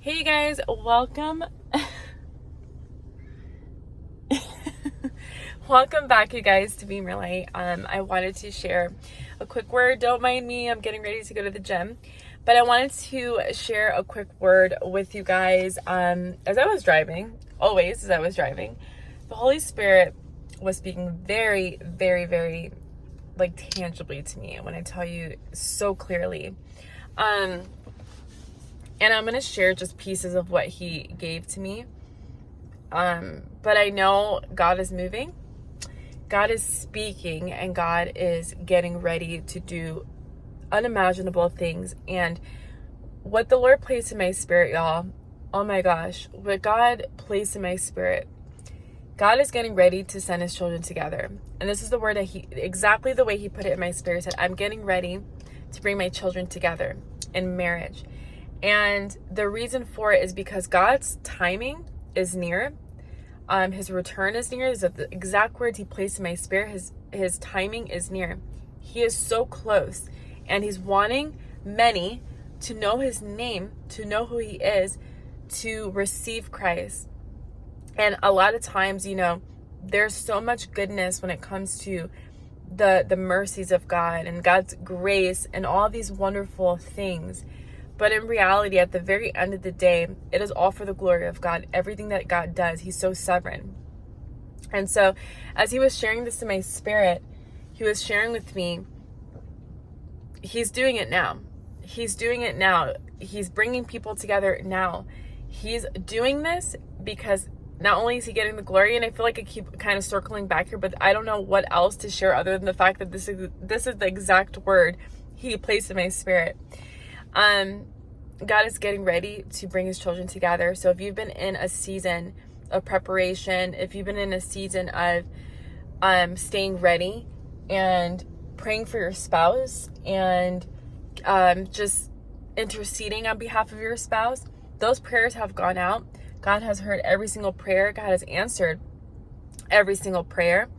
Hey you guys, welcome. Welcome back, you guys, to Beamyourlight. I wanted to share a quick word. Don't mind me, I'm getting ready to go to the gym. But I wanted to share a quick word with you guys. As I was driving, always as I was driving, the Holy Spirit was speaking very, very, very tangibly to me when I tell you so clearly. And I'm going to share just pieces of what he gave to me. But I know God is moving. God is speaking, and God is getting ready to do unimaginable things. And what the Lord placed in my spirit, y'all, oh my gosh, what God placed in my spirit, God is getting ready to send his children together. And this is the word that exactly the way he put it in my spirit, said, I'm getting ready to bring my children together in marriage. And the reason for it is because God's timing is near. His return is near. These are the exact words he placed in my spirit. His timing is near. He is so close. And he's wanting many to know his name, to know who he is, to receive Christ. And a lot of times, there's so much goodness when it comes to the mercies of God and God's grace and all these wonderful things. But in reality, at the very end of the day, it is all for the glory of God. Everything that God does, he's so sovereign. And so as he was sharing this in my spirit, he was sharing with me, he's doing it now. He's doing it now. He's bringing people together now. He's doing this because not only is he getting the glory, and I feel like I keep kind of circling back here, but I don't know what else to share other than the fact that this is the exact word he placed in my spirit. God is getting ready to bring his children together. So if you've been in a season of preparation, if you've been in a season of staying ready and praying for your spouse and just interceding on behalf of your spouse, those prayers have gone out. God has heard every single prayer. God has answered every single prayer,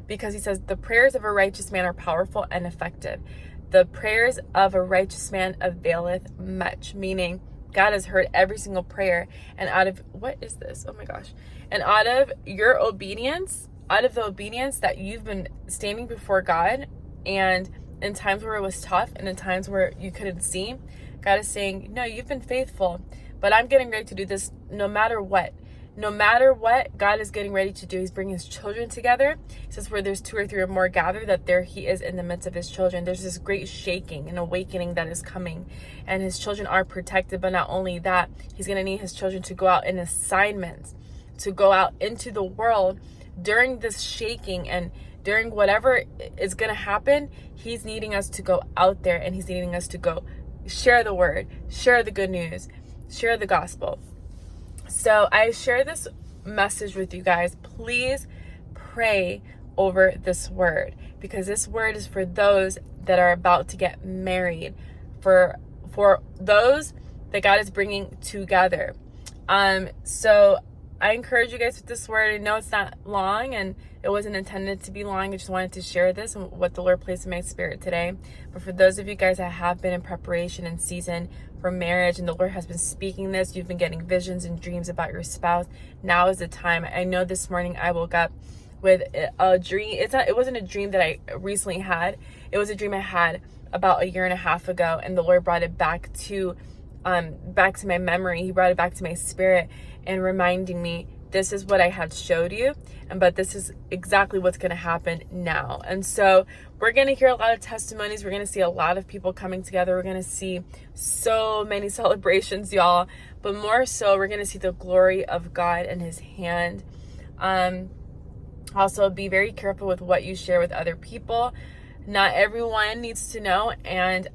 because he says the prayers of a righteous man are powerful and effective. The prayers of a righteous man availeth much, meaning God has heard every single prayer. And out of, what is this? Oh my gosh. And out of your obedience, out of the obedience that you've been standing before God, and in times where it was tough and in times where you couldn't see, God is saying, no, you've been faithful, but I'm getting ready to do this no matter what. No matter what God is getting ready to do, he's bringing his children together. He says where there's 2 or 3 or more gathered, that there he is in the midst of his children. There's this great shaking and awakening that is coming, and his children are protected. But not only that, he's going to need his children to go out in assignments, to go out into the world during this shaking and during whatever is going to happen. He's needing us to go out there, and he's needing us to go share the word, share the good news, share the gospel. So I share this message with you guys. Please pray over this word, because this word is for those that are about to get married, for those that God is bringing together. So I encourage you guys with this word. I know it's not long, and it wasn't intended to be long. I just wanted to share this and what the Lord placed in my spirit today. But for those of you guys that have been in preparation and season for marriage, and the Lord has been speaking this, you've been getting visions and dreams about your spouse, now is the time. I know this morning I woke up with a dream. It wasn't a dream that I recently had. It was a dream I had about 1.5 years ago, and the Lord brought it back to my memory. He brought it back to my spirit and reminding me, this is what I had showed you, but this is exactly what's going to happen now. And so we're going to hear a lot of testimonies. We're going to see a lot of people coming together. We're going to see so many celebrations, y'all. But more so, we're going to see the glory of God and his hand. Also, be very careful with what you share with other people. Not everyone needs to know. And,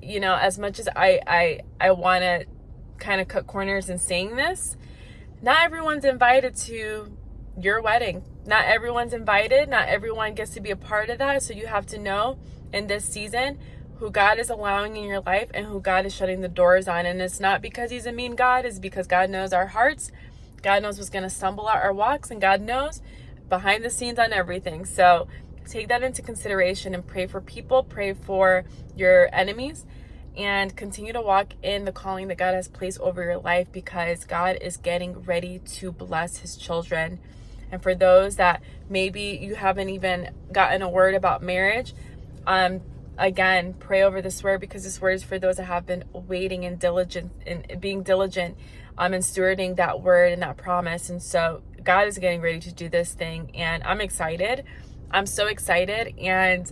as much as I want to kind of cut corners in saying this, not everyone's invited to your wedding. Not everyone's invited. Not everyone gets to be a part of that. So you have to know in this season who God is allowing in your life and who God is shutting the doors on. And it's not because he's a mean God. It's because God knows our hearts. God knows what's going to stumble out our walks. And God knows behind the scenes on everything. So take that into consideration and pray for people. Pray for your enemies. and continue to walk in the calling that God has placed over your life, because God is getting ready to bless his children. And for those that maybe you haven't even gotten a word about marriage, again, pray over this word, because this word is for those that have been waiting and diligent and being diligent and stewarding that word and that promise. And so God is getting ready to do this thing, and I'm excited. I'm so excited. And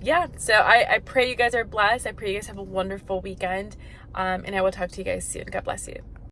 yeah, so I pray you guys are blessed. I pray you guys have a wonderful weekend. And I will talk to you guys soon. God bless you.